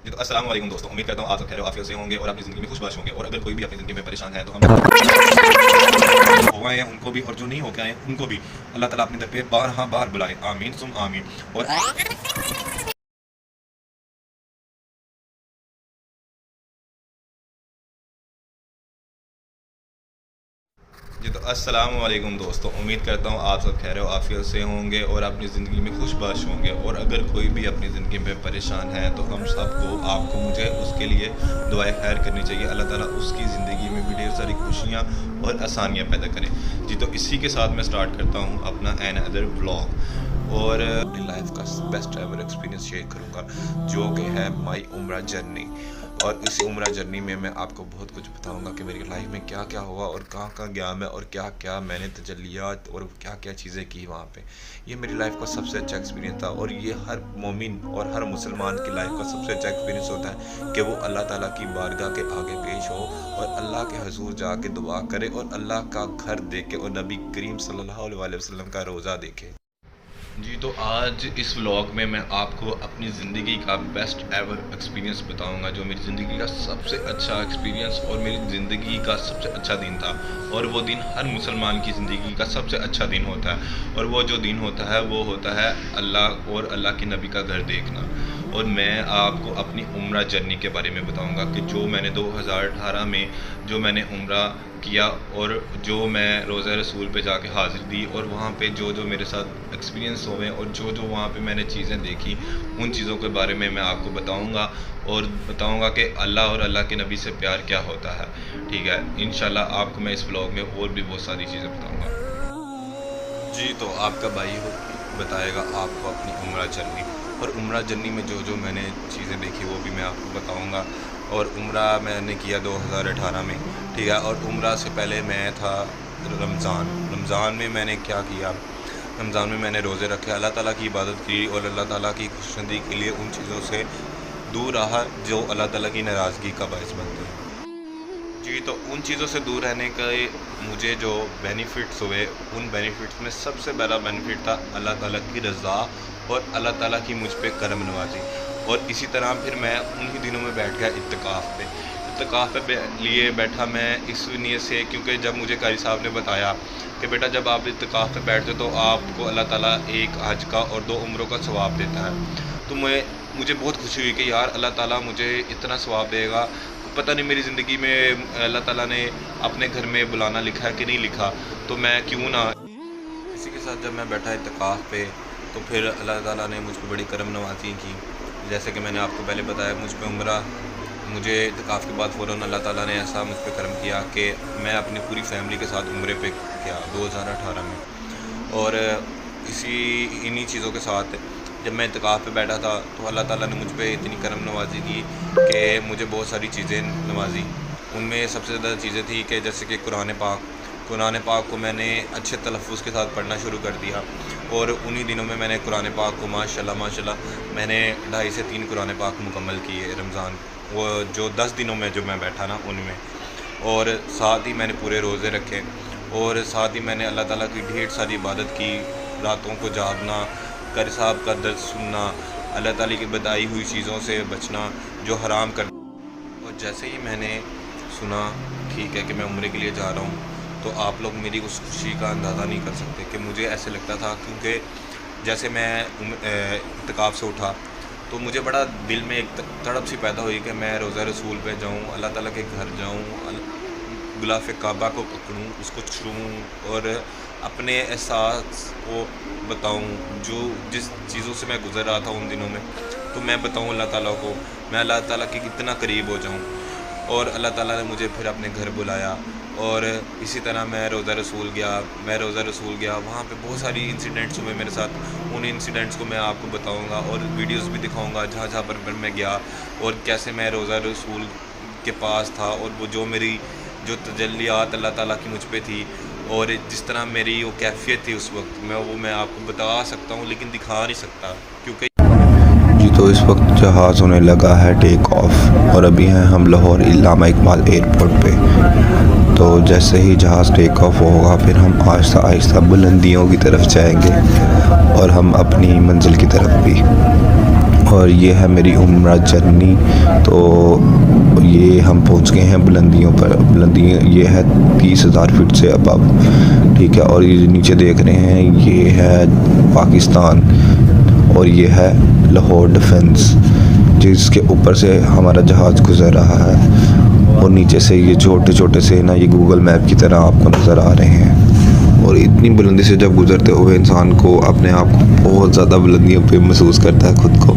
जी तो अस्सलाम वालेकुम दोस्तों, उम्मीद करता हूँ आप सब खैर आफियत से होंगे और अपनी ज़िंदगी में खुशबाश होंगे। और अगर कोई भी अपनी ज़िंदगी में परेशान है तो हम हो आए हैं उनको भी और जो नहीं होके आए हैं उनको भी अल्लाह ताला अपने दर पे बारहा बार बुलाए। आमीन सुम आमीन। और जी तो अस्सलाम वालेकुम दोस्तों, उम्मीद करता हूँ आप सब खैर आफियत से होंगे और अपनी ज़िंदगी में खुशबाश होंगे। और अगर कोई भी अपनी ज़िंदगी में परेशान है तो हम सबको, आपको, मुझे उसके लिए दुआए खैर करनी चाहिए। अल्लाह ताला उसकी ज़िंदगी में भी ढेर सारी खुशियाँ और आसानियाँ पैदा करें। जी तो इसी के साथ मैं स्टार्ट करता हूँ अपना एन अदर व्लॉग और अपनी लाइफ का बेस्ट एवर एक्सपीरियंस शेयर करूँगा जो कि है माई उम्रा जर्नी। और इस उम्रा जर्नी में मैं आपको बहुत कुछ बताऊंगा कि मेरी लाइफ में क्या क्या हुआ और कहाँ कहाँ गया मैं और क्या क्या मैंने तजल्लियात और क्या क्या चीज़ें की वहाँ पे। ये मेरी लाइफ का सबसे अच्छा एक्सपीरियंस था और ये हर मोमिन और हर मुसलमान की लाइफ का सबसे अच्छा एक्सपीरियंस होता है कि वो अल्लाह ताला की बारगाह के आगे पेश हो और अल्लाह के हजूर जाके दुआ करे और अल्लाह का घर देखे और नबी करीम सल्लल्लाहु अलैहि वसल्लम का रोज़ा देखे। जी तो आज इस व्लॉग में मैं आपको अपनी ज़िंदगी का बेस्ट एवर एक्सपीरियंस बताऊंगा जो मेरी ज़िंदगी का सबसे अच्छा एक्सपीरियंस और मेरी ज़िंदगी का सबसे अच्छा दिन था। और वो दिन हर मुसलमान की ज़िंदगी का सबसे अच्छा दिन होता है और वो जो दिन होता है वो होता है अल्लाह और अल्लाह के नबी का घर देखना। और मैं आपको अपनी उम्रा जर्नी के बारे में बताऊंगा कि जो मैंने 2018 में जो मैंने उम्रा किया और जो मैं रोज़ा रसूल पे जाके हाज़िर दी और वहाँ पे जो जो मेरे साथ एक्सपीरियंस हुए और जो जो वहाँ पे मैंने चीज़ें देखी उन चीज़ों के बारे में मैं आपको बताऊंगा और बताऊंगा कि अल्लाह और अल्लाह के नबी से प्यार क्या होता है। ठीक है, इंशाल्लाह आपको मैं इस व्लॉग में और भी बहुत सारी चीज़ें बताऊँगा। जी तो आपका भाई बताएगा आपको अपनी उम्रा जर्नी और उम्रा जर्नी में जो जो मैंने चीज़ें देखी वो भी मैं आपको बताऊंगा। और उम्रा मैंने किया 2018 में। ठीक है, और उम्रा से पहले मैं था रमज़ान में मैंने क्या किया, रमज़ान में मैंने रोज़े रखे, अल्लाह ताला की इबादत की और अल्लाह ताला की खुशनुदी के लिए उन चीज़ों से दूर रहा जो अल्लाह ताला की नाराज़गी का बायस बनते हैं। जी तो उन चीज़ों से दूर रहने के मुझे जो बेनिफिट्स हुए उन बेनिफिट्स में सबसे बड़ा बेनिफिट था अल्लाह ताला की रज़ा और अल्लाह ताला की मुझ पे करम नवाजी। और इसी तरह फिर मैं उन्हीं दिनों में बैठ गया इत्तिकाफ़ पे लिए बैठा मैं इस नीयत से क्योंकि जब मुझे कारी साहब ने बताया कि बेटा जब आप इत्तिकाफ़ पे बैठते हो तो आपको अल्लाह ताला एक हज का और 2 उम्रों का सवाब देता है। तो मुझे बहुत खुशी हुई कि यार अल्लाह ताला मुझे इतना सवाब देगा। पता नहीं मेरी ज़िंदगी में अल्लाह ताला ने अपने घर में बुलाना लिखा है कि नहीं लिखा, तो मैं क्यों ना। इसी के साथ जब मैं बैठा इत्तिकाफ़ पे तो फिर अल्लाह ताला ने मुझ पर बड़ी करम नवाज़ी की। जैसे कि मैंने आपको पहले बताया मुझ पे उम्रा, मुझे इत्तिकाफ़ के बाद फ़ौरन अल्लाह ताला ने ऐसा मुझ पे करम किया कि मैं अपनी पूरी फैमिली के साथ उम्रे पे गया 2018 में। और इन्हीं चीज़ों के साथ जब मैं इत्तिकाफ़ पे बैठा था तो अल्लाह ताला ने मुझ पे इतनी करम नवाज़ी की कि मुझे बहुत सारी चीज़ें नवाज़ी। उनमें सबसे ज़्यादा चीज़ें थी कि जैसे कि कुरान पाक को मैंने अच्छे तलफ़्फ़ुज़ के साथ पढ़ना शुरू कर दिया। और उन्हीं दिनों में मैंने कुरान पाक को माशाल्लाह मैंने 2.5 से 3 कुरान पाक मुकम्मल किए रमज़ान, वो जो 10 दिनों में जो मैं बैठा ना उनमें। और साथ ही मैंने पूरे रोज़े रखे और साथ ही मैंने अल्लाह ताला की ढेर सारी इबादत की, रातों को जागना, कारी साहब का दर्द सुनना, अल्लाह ताला की बताई हुई चीज़ों से बचना जो हराम कर। और जैसे ही मैंने सुना ठीक है कि मैं उम्रे के लिए जा रहा हूँ तो आप लोग मेरी उस खुशी का अंदाज़ा नहीं कर सकते कि मुझे ऐसे लगता था क्योंकि जैसे मैं इत्तिकाफ़ से उठा तो मुझे बड़ा दिल में एक तड़प सी पैदा हुई कि मैं रोज़ा रसूल पे जाऊँ, अल्लाह ताला के घर जाऊँ, गुलाफ़ काबा को पकड़ूँ, उसको छूऊँ और अपने एहसास को बताऊँ जो जिस चीज़ों से मैं गुज़र रहा था उन दिनों में। तो मैं बताऊँ अल्लाह ताला को, मैं अल्लाह ताला के कितना करीब हो जाऊँ। और अल्लाह ताला ने मुझे फिर अपने घर बुलाया और इसी तरह मैं रोज़ा रसूल गया, वहाँ पे बहुत सारी इंसिडेंट्स हुए मेरे साथ। उन इंसिडेंट्स को मैं आपको बताऊँगा और वीडियोज़ भी दिखाऊँगा जहाँ जहाँ पर मैं गया और कैसे मैं रोज़ा रसूल के पास था और वो जो तजल्लियात अल्लाह ताला की मुझ पे थी और जिस तरह मेरी वो कैफ़ियत थी उस वक्त मैं आपको बता सकता हूँ लेकिन दिखा नहीं सकता क्योंकि। जी तो इस वक्त जहाज़ होने लगा है टेक ऑफ और अभी हैं हम लाहौर इल्लामा इकबाल एयरपोर्ट पे। तो जैसे ही जहाज़ टेक ऑफ होगा फिर हम आहिस्ता आहिस्ता बुलंदियों की तरफ जाएंगे और हम अपनी मंजिल की तरफ भी। और ये है मेरी उम्रा जर्नी। तो ये हम पहुंच गए हैं बुलंदियों पर। बुलंदी ये है 30,000 फीट से अबव, ठीक है। और ये नीचे देख रहे हैं ये है पाकिस्तान और ये है लाहौर डिफेंस, जिसके ऊपर से हमारा जहाज़ गुज़र रहा है। और नीचे से ये छोटे छोटे से ना ये गूगल मैप की तरह आपको नज़र आ रहे हैं। और इतनी बुलंदी से जब गुज़रते हुए इंसान को अपने आप को बहुत ज़्यादा बुलंदियों पे महसूस करता है खुद को।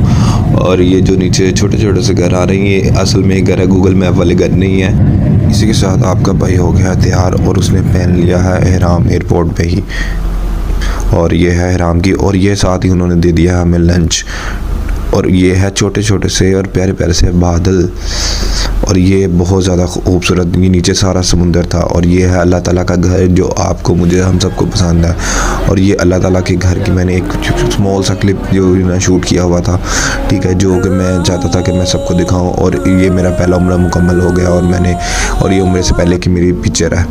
और ये जो नीचे छोटे छोटे से घर आ रहे हैं ये असल में घर है, गूगल मैप वाले घर नहीं है। इसी के साथ आपका भाई हो गया तैयार और उसने पहन लिया है एहराम एयरपोर्ट पे ही। और ये है एहराम की, और ये साथ ही उन्होंने दे दिया हमें लंच। और ये है छोटे छोटे से और प्यारे प्यारे से बादल, और ये बहुत ज़्यादा खूबसूरत, ये नीचे सारा समुंदर था। और ये है अल्लाह ताला का घर जो आपको मुझे हम सबको पसंद है। और ये अल्लाह ताला के घर की मैंने एक स्मॉल सा क्लिप जो ना शूट किया हुआ था, ठीक है, जो कि मैं चाहता था कि मैं सबको दिखाऊं। और ये मेरा पहला उम्रा मुकम्मल हो गया और ये उम्रे से पहले की मेरी पिक्चर है,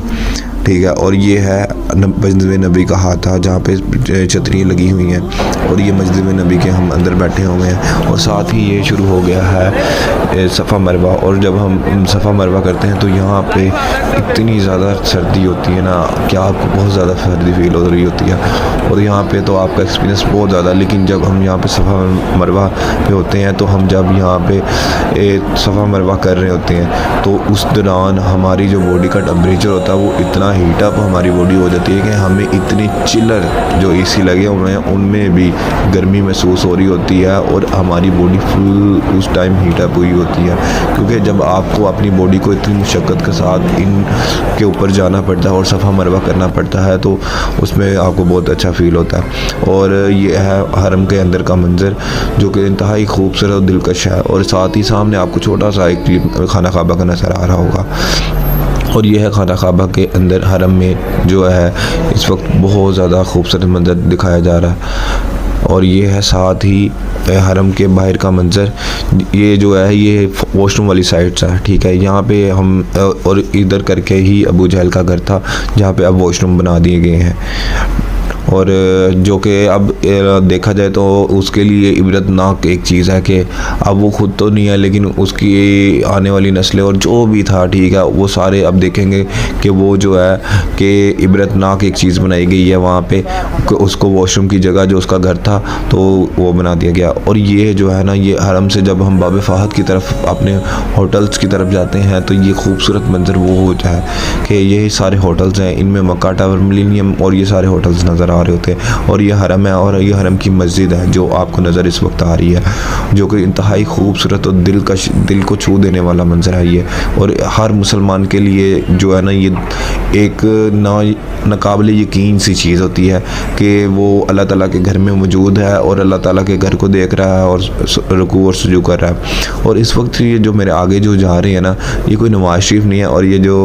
ठीक है। और ये है मस्जिद नबी का हाथ था जहाँ पे छतरियाँ लगी हुई हैं। और ये मस्जिद नबी के हम अंदर बैठे हुए हैं। और साथ ही ये शुरू हो गया है सफ़ा मरवा। और जब हम सफ़ा मरवा करते हैं तो यहाँ पे इतनी ज़्यादा सर्दी होती है ना, क्या आपको बहुत ज़्यादा सर्दी फील हो रही होती है। और यहाँ पे तो आपका एक्सपीरियंस बहुत ज़्यादा, लेकिन जब हम यहाँ पे सफ़ा मरवा पे होते हैं तो हम जब यहाँ पे सफ़ा मरवा कर रहे होते हैं तो उस दौरान हमारी जो बॉडी का टेम्परेचर होता है वो इतना हीट अप हमारी बॉडी हो जाती है कि हमें इतनी चिलर जो एसी लगे हुए हैं उनमें भी गर्मी महसूस हो रही होती है। और हमारी बॉडी फुल उस टाइम हीट अप हुई होती है, क्योंकि जब आपको अपनी बॉडी को इतनी मुशक्क़त के साथ इन के ऊपर जाना पड़ता है और सफ़ा मरवा करना पड़ता है तो उसमें आपको बहुत अच्छा फ़ील होता है। और ये है हरम के अंदर का मंज़र जो कि इंतहाई खूबसूरत और दिलकश है। और साथ ही सामने आपको छोटा सा एक खाना काबा का नज़र आ रहा होगा। और ये है खाना काबा के अंदर हरम में जो है इस वक्त बहुत ज़्यादा खूबसूरत मंजर दिखाया जा रहा है। और ये है साथ ही हरम के बाहर का मंजर। ये जो है ये वॉशरूम वाली साइड है, ठीक है। यहाँ पे हम और इधर करके ही अबू जहल का घर था जहाँ पे अब वॉशरूम बना दिए गए हैं। और जो कि अब देखा जाए तो उसके लिए इबरतनाक एक चीज़ है कि अब वो खुद तो नहीं है लेकिन उसकी आने वाली नस्लें और जो भी था, ठीक है, वो सारे अब देखेंगे कि वो जो है कि इबरतनाक एक चीज़ बनाई गई है वहाँ पे, उसको वॉशरूम की जगह जो उसका घर था तो वो बना दिया गया। और ये जो है ना, ये हरम से जब हम बाब फ़हद की तरफ अपने होटल्स की तरफ जाते हैं तो ये खूबसूरत मंजर वो होता है कि ये सारे होटल्स हैं, इनमें मक्का टावर, मिलेनियम और ये सारे होटल्स नज़र आ रहे होते हैं। और ये हरम है और ये हरम की मस्जिद है जो आपको नज़र इस वक्त आ रही है, जो कि इंतहाई खूबसूरत और दिल को छू देने वाला मंजर है ये। और हर मुसलमान के लिए जो है ना ये एक नाकाबिल यकीन सी चीज़ होती है कि वो अल्लाह ताला के घर में मौजूद है और अल्लाह ताला के घर को देख रहा है और रुकू और सुजू कर रहा है। और इस वक्त ये जो मेरे आगे जो जा रहे हैं ना, ये कोई नवाज शरीफ नहीं है। और ये जो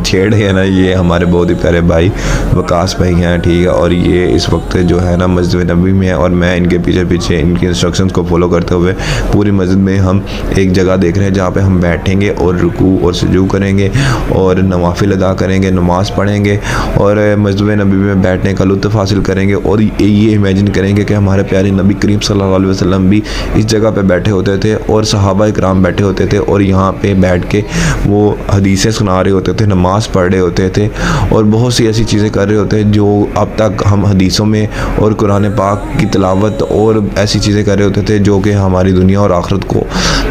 छेड़ है ना, ये हमारे बहुत ही प्यारे भाई वकास भाई हैं, ठीक है। और ये इस वक्त जो है ना मस्जिद नबी में है और मैं इनके पीछे पीछे इनकी इंस्ट्रक्शंस को फॉलो करते हुए पूरी मस्जिद में हम एक जगह देख रहे हैं जहाँ पे हम बैठेंगे और रुकू और सुजू करेंगे और नवाफिल अदा करेंगे, नमाज़ पढ़ेंगे और मस्जिद नबी में बैठने का लुत्फ़ हासिल करेंगे। और ये इमेजिन करेंगे कि हमारे प्यारे नबी करीम सल्लल्लाहु अलैहि वसल्लम भी इस जगह पे बैठे होते थे और सहाबा इकराम बैठे होते थे और यहाँ पे बैठ के वो हदीसें सुना रहे होते थे, नमाज़ पढ़ रहे होते थे और बहुत सी ऐसी चीज़ें कर रहे होते हैं जो अब तक हम हदीसों में और कुरान पाक की तिलावत और ऐसी चीज़ें कर रहे होते थे जो कि हमारी दुनिया और आखिरत को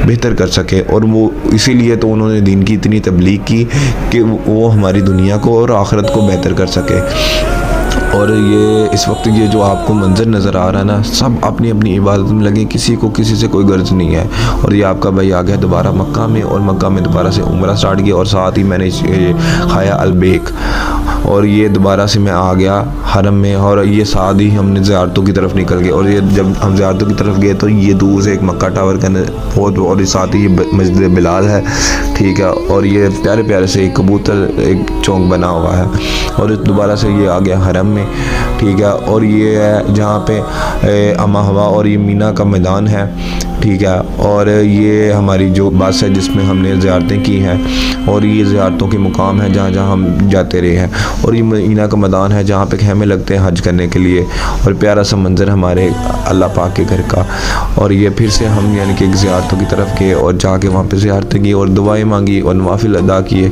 बेहतर कर सके। और वो इसीलिए तो उन्होंने दीन की इतनी तबलीग की कि वो हमारी दुनिया को और आखिरत को बेहतर कर सके। और ये इस वक्त ये जो आपको मंजर नज़र आ रहा है ना, सब अपनी अपनी इबादत में लगे, किसी को किसी से कोई गर्ज नहीं है। और ये आपका भाई आ गया दोबारा मक्का में और मक्का में दोबारा से उम्रा स्टार्ट किया और साथ ही मैंने खाया अलबेक और ये दोबारा से मैं आ गया हरम में। और ये साथ ही हमने ज़ियारतों की तरफ निकल गए और ये जब हम ज़ियारतों की तरफ गए तो ये दूर से एक मक्का टावर का बहुत, और साथ ही ये मस्जिद बिलाल है, ठीक है। और ये प्यारे प्यारे से एक कबूतर एक चौक बना हुआ है और दोबारा से ये आ गया हरम में, ठीक है। और ये है जहाँ पे अमा हवा और ये मीना का मैदान है ठीक है। और ये हमारी जो बस है जिसमें हमने ज़ियारतें की हैं, और ये ज़ियारतों के मुकाम हैं जहाँ जहाँ हम जाते रहे हैं। और ये मदीना का मैदान है जहाँ पे खेमे लगते हैं हज करने के लिए, और प्यारा सा मंज़र हमारे अल्लाह पाक के घर का। और ये फिर से हम यानी कि ज़ियारतों की तरफ गए और जाके वहाँ पे ज़ियारतें की और दुआएं मांगी और नवाफिल अदा किए।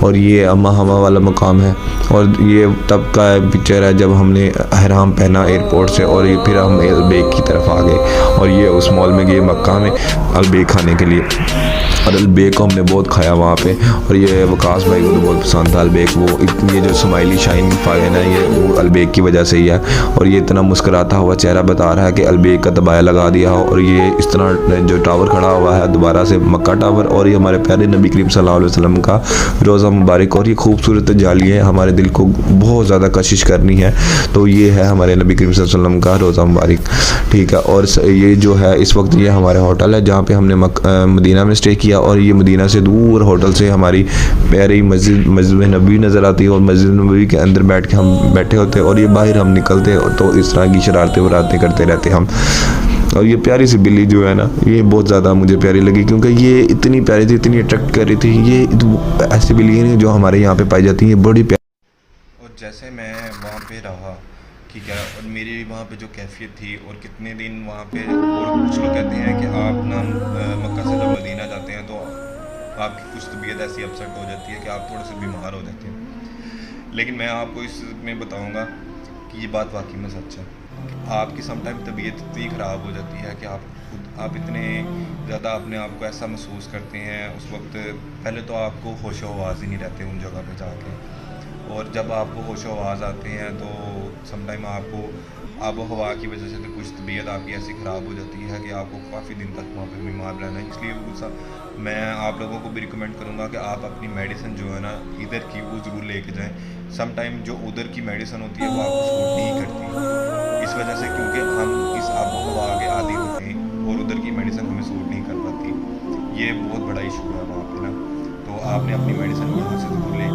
और ये अम्मा हमा वाला मुकाम है, और ये तब का पिक्चर है जब हमने अहराम पहना एयरपोर्ट से, और ये फिर हम अलबेक की तरफ आ गए। और ये उस मॉल में गए मक्का में अलबेक खाने के लिए, और अलबेक को हमने बहुत खाया वहाँ पे। और ये वकास भाई को तो बहुत पसंद था अलबेक। वो ये जो स्माइली शाइन है ना, ये वो अलबेक की वजह से ही है। और ये इतना मुस्कुराता हुआ चेहरा बता रहा है कि अलबेक का तबाया लगा दिया हो। और ये इस तरह जो टावर खड़ा हुआ है दोबारा से मक्का टावर, और ये हमारे प्यारे नबी करीम सल्लल्लाहु अलैहि वसल्लम का रोज़ा मुबारक। और ये खूबसूरत जाली है, हमारे दिल को बहुत ज़्यादा कशिश करनी है। तो ये है हमारे नबी करीम सल्लल्लाहु अलैहि वसल्लम का रोज़ा मुबारक, ठीक है। और ये जो है इस वक्त ये हमारे होटल है जहाँ पे हमने मदीना में स्टे किया। और ये मदीना से दूर होटल से हमारी प्यारी मस्जिद नबी नज़र आती है, और मस्जिद नबी के अंदर बैठ के हम बैठे होते और ये बाहर हम निकलते तो इस तरह की शरारतें वरारतें करते रहते हम। और ये प्यारी सी बिल्ली जो है ना, ये बहुत ज़्यादा मुझे प्यारी लगी, क्योंकि ये इतनी प्यारी थी, इतनी अट्रैक्ट कर रही थी। ये ऐसी बिल्ली है जो हमारे यहाँ पे पाई जाती है, बड़ी प्यारी। और जैसे मैं वहाँ पे रहा, ठीक है, और मेरी वहाँ पे जो कैफियत थी और कितने दिन वहाँ पे, और कुछ लोग कहते हैं कि आप ना मक्का से जब मदीना जाते हैं तो आपकी कुछ तबीयत ऐसी अपसेट हो जाती है कि आप थोड़े से बीमार हो जाते हैं। लेकिन मैं आपको इसमें बताऊँगा कि ये बात वाकई में सच है। आपकी समटाइम तबीयत इतनी ख़राब हो जाती है कि आप इतने ज़्यादा अपने आप को ऐसा महसूस करते हैं उस वक्त। पहले तो आपको होश आवाज़ ही नहीं रहते उन जगह पे जाके, और जब आपको होश आवाज़ आते हैं तो समटाइम आपको आब हवा की वजह से तो कुछ तबीयत आपकी ऐसी ख़राब हो जाती है कि आपको काफ़ी दिन तक वहाँ पे बीमार रहना है। इसलिए मैं आप लोगों को भी रिकमेंड करूँगा कि आप अपनी मेडिसिन जो है ना इधर की वो ज़रूर लेके जाएं। समटाइम जो उधर की मेडिसिन होती है वो आपको सूट नहीं करती, इस वजह से, क्योंकि हम इस आबो हवा के आदी होते हैं और उधर की मेडिसिन हमें सूट नहीं कर पाती। ये बहुत बड़ा इशू है वहाँ पे ना। तो आपने अपनी मेडिसिन यहाँ से ज़रूर लें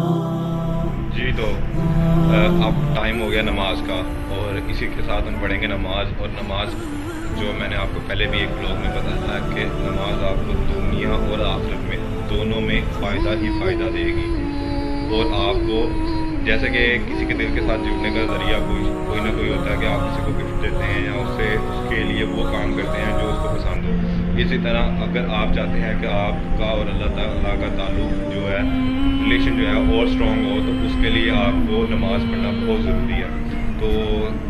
जी। तो अब टाइम हो गया नमाज का, और इसी के साथ हम पढ़ेंगे नमाज। और नमाज जो मैंने आपको पहले भी एक ब्लॉग में बताया कि नमाज आपको दुनिया और आखिरत में दोनों में फ़ायदा ही फ़ायदा देगी। और आपको जैसे कि किसी के दिल के साथ जुड़ने का ज़रिया कोई ना कोई होता है कि आप किसी को गिफ्ट देते हैं या उसके लिए वो काम करते हैं जो उसको पसंद हो। इसी तरह अगर आप चाहते हैं कि आपका और अल्लाह ताला का ताल्लुक़ जो है, रिलेशन जो है और स्ट्रॉन्ग हो, तो उसके लिए आपको नमाज़ पढ़ना बहुत ज़रूरी है। तो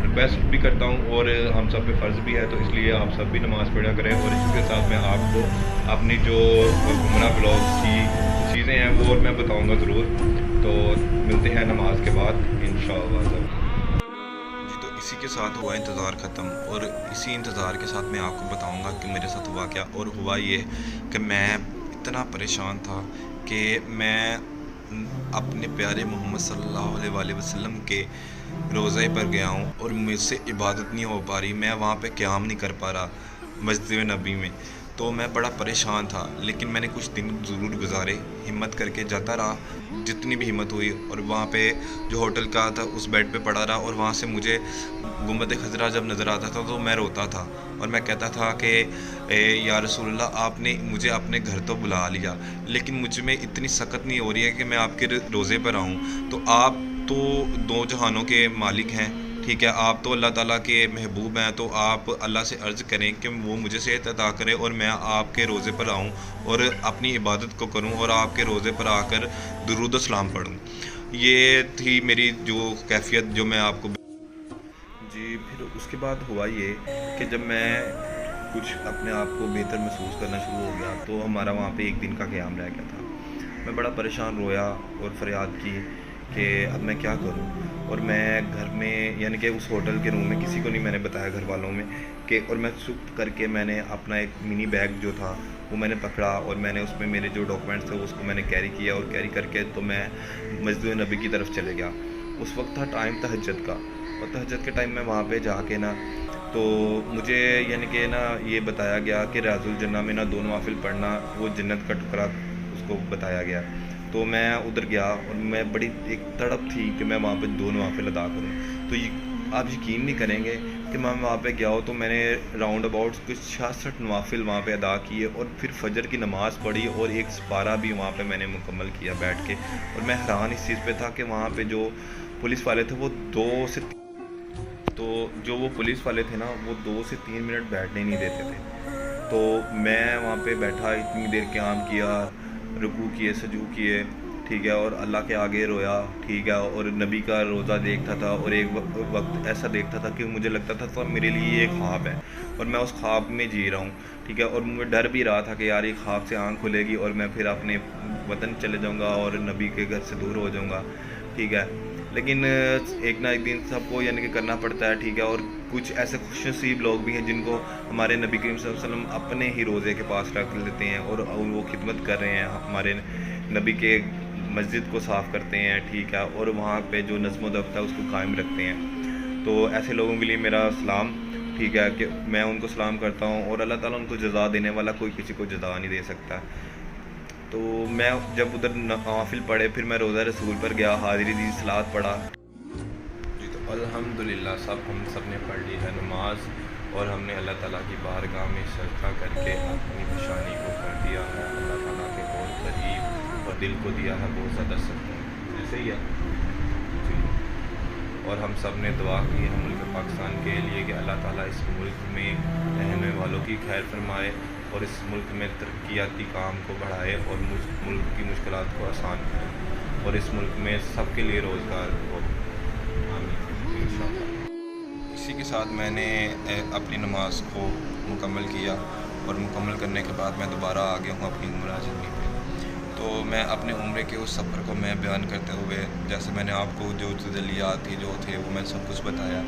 रिक्वेस्ट भी करता हूँ, और हम सब पे फ़र्ज़ भी है, तो इसलिए आप सब भी नमाज़ पढ़ा करें। और इसके साथ मैं आपको अपनी जो गुमराह ब्लॉग की चीज़ें हैं वो और मैं बताऊँगा ज़रूर। तो मिलते हैं नमाज के बाद इंशाअल्लाह जी। तो इसी के साथ हुआ इंतज़ार ख़त्म, और इसी इंतज़ार के साथ मैं आपको बताऊँगा कि मेरे साथ हुआ क्या। और हुआ ये कि मैं इतना परेशान था कि मैं अपने प्यारे मोहम्मद सल्लल्लाहु अलैहि वसल्लम के रोज़े पर गया हूँ और मुझसे इबादत नहीं हो पा रही। मैं वहाँ पे क़याम नहीं कर पा रहा मस्जिद नबी में। तो मैं बड़ा परेशान था, लेकिन मैंने कुछ दिन ज़रूर गुजारे, हिम्मत करके जाता रहा जितनी भी हिम्मत हुई। और वहाँ पे जो होटल का था उस बेड पे पड़ा रहा, और वहाँ से मुझे गुंबद खजरा जब नज़र आता था तो मैं रोता था, और मैं कहता था कि या रसूलल्लाह, आपने मुझे अपने घर तो बुला लिया, लेकिन मुझ में इतनी सख्त नहीं हो रही है कि मैं आपके रोज़े पर आऊँ। तो आप तो दो जहानों के मालिक हैं, ठीक है, आप तो अल्लाह ताला के महबूब हैं। तो आप अल्लाह से अर्ज़ करें कि वो मुझे सेहत अता करें और मैं आपके रोज़े पर आऊँ और अपनी इबादत को करूँ और आपके रोज़े पर आकर दुरूद सलाम पढ़ूँ। ये थी मेरी जो कैफियत जो मैं आपको जी। फिर उसके बाद हुआ ये कि जब मैं कुछ अपने आप को बेहतर महसूस करना शुरू हो गया, तो हमारा वहाँ पे एक दिन का क़याम रह गया था। मैं बड़ा परेशान रोया और फरियाद की कि अब मैं क्या करूं। और मैं घर में यानी कि उस होटल के रूम में किसी को नहीं मैंने बताया, घर वालों में, कि और मैं चुप करके मैंने अपना एक मिनी बैग जो था वो मैंने पकड़ा, और मैंने उसमें मेरे जो डॉक्यूमेंट्स थे उसको मैंने कैरी किया, और कैरी करके तो मैं मस्जिद नबी की तरफ चले गया। उस वक्त था टाइम तहज्जुद का, और तहज्जुद के टाइम में वहाँ पे जाके ना, तो मुझे यानी कि ना ये बताया गया कि रियाजुल जन्ना में ना 2 नवाफिल पढ़ना वो जन्नत का टुकड़ा उसको बताया गया। तो मैं उधर गया और मैं बड़ी एक तड़प थी कि मैं वहाँ पे 2 नवाफिल अदा करूँ। तो ये आप यकीन नहीं करेंगे कि मैं वहाँ पे गया हूँ तो मैंने राउंड अबाउट कुछ 66 नवाफिल वहाँ पे अदा किए और फिर फजर की नमाज़ पढ़ी और एक सपारा भी वहाँ पे मैंने मुकम्मल किया बैठ के। और मैं हैरान इस चीज़ पे था कि वहाँ पे जो पुलिस वाले थे वो जो वो पुलिस वाले थे ना वो 2 से 3 मिनट बैठने नहीं देते थे। तो मैं वहाँ पे बैठा इतनी देर क़याम किया, रुकू किए, सजू किए, ठीक है, और अल्लाह के आगे रोया, ठीक है, और नबी का रोज़ा देखता था और एक वक्त ऐसा देखता था कि मुझे लगता था तो मेरे लिए ये ख्वाब है और मैं उस ख्वाब में जी रहा हूँ, ठीक है, और मुझे डर भी रहा था कि यार ये ख्वाब से आँख खुलेगी और मैं फिर अपने वतन चले जाऊँगा और नबी के घर से दूर हो जाऊँगा, ठीक है। लेकिन एक ना एक दिन सबको यानी कि करना पड़ता है, ठीक है, और कुछ ऐसे खुशनसीब लोग भी हैं जिनको हमारे नबी करीम सल्लल्लाहु अलैहि वसल्लम अपने ही रोज़े के पास रख लेते हैं और वो खिदमत कर रहे हैं, हमारे नबी के मस्जिद को साफ़ करते हैं, ठीक है, और वहाँ पे जो नज़्म व ज़ब्त है उसको कायम रखते हैं। तो ऐसे लोगों के लिए मेरा सलाम, ठीक है, कि मैं उनको सलाम करता हूँ और अल्लाह ताला उनको जज़ा देने वाला, कोई किसी को जज़ा नहीं दे सकता। तो मैं जब उधर नवाफिल पढ़े फिर मैं रोज़ा रसूल पर गया, हाज़िरी दी, सलात पढ़ा जी। तो अल्हम्दुलिल्लाह हम सब ने पढ़ ली है नमाज और हमने अल्लाह ताला की बारगाह में सजदा करके अपनी निशानी को कर दिया है। अल्लाह ताला के बहुत करीब और दिल को दिया है बहुत ज़्यादा सकून, ऐसे ही है जी। और हम सब ने दुआ की है मुल्क पाकिस्तान के लिए कि अल्लाह ताला इस मुल्क में रहने वालों की खैर फरमाए और इस मुल्क में तरक्याती काम को बढ़ाए और मुल्क की मुश्किलात को आसान करे और इस मुल्क में सबके लिए रोज़गार हो, आमीन इंशाअल्लाह। इसी के साथ मैंने अपनी नमाज को मुकम्मल किया और मुकम्मल करने के बाद मैं दोबारा आ गया हूँ अपनी उम्रा जर्नी पे। तो मैं अपने उम्रे के उस सफ़र को मैं बयान करते हुए, जैसे मैंने आपको जो तजल्लियात थी जो थे वो मैं सब कुछ बताया,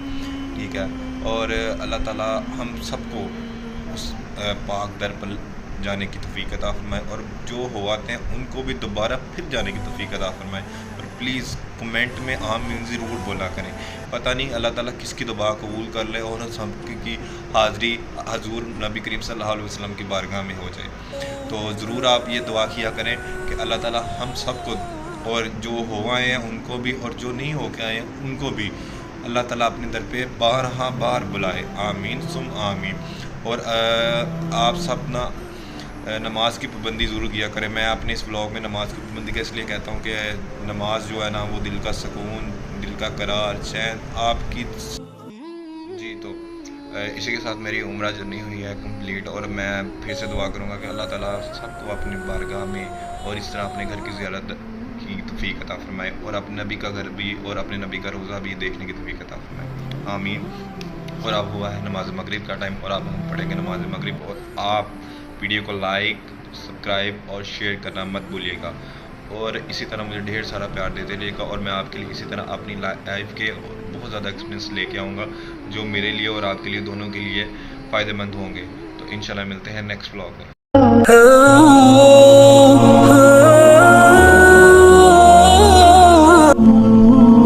ठीक है, और अल्लाह ताला हम सबको उस पाक दर पर जाने की तौफ़ीक़ अता फ़रमाए और जो हो आते हैं उनको भी दोबारा फिर जाने की तौफ़ीक़ अता फ़रमाए। और प्लीज़ कमेंट में आमीन ज़रूर बोला करें, पता नहीं अल्लाह ताला किसकी दुआ कबूल कर ले और हम की हाज़री हज़ूर नबी करीम सल्लल्लाहु अलैहि वसल्लम की बारगाह में हो जाए। तो ज़रूर आप ये दुआ किया करें कि अल्लाह ताला हम सबको और जो हो आए हैं उनको भी और जो नहीं हो के आए हैं उनको भी अल्लाह ताला अपने दर पे बारहा बार बुलाए, आमीन सुम आमीन। और आप सब ना नमाज की पाबंदी ज़रूर किया करें। मैं अपने इस व्लॉग में नमाज की पाबंदी का इसलिए कहता हूँ कि नमाज जो है ना वो दिल का सुकून, दिल का करार, चैन आपकी जी। तो इसी के साथ मेरी उम्रा जर्नी हुई है कंप्लीट और मैं फिर से दुआ करूँगा कि अल्लाह ताला सबको अपनी बारगाह में और इस तरह अपने घर की ज़ियारत की तौफ़ीक़ अता फ़रमाए और अपने नबी का घर भी और अपने नबी का रोज़ा भी देखने की तौफ़ीक़ अता फ़रमाए, आमीन। और अब हुआ है नमाज मगरिब का टाइम और अब हम पढ़ेंगे नमाज मगरिब। और आप वीडियो को लाइक, सब्सक्राइब और शेयर करना मत भूलिएगा और इसी तरह मुझे ढेर सारा प्यार देते रहिएगा और मैं आपके लिए इसी तरह अपनी लाइफ के बहुत ज़्यादा एक्सपीरियंस लेके आऊँगा जो मेरे लिए और आपके लिए दोनों के लिए फ़ायदेमंद होंगे। तो इंशाल्लाह मिलते हैं नेक्स्ट व्लॉग में।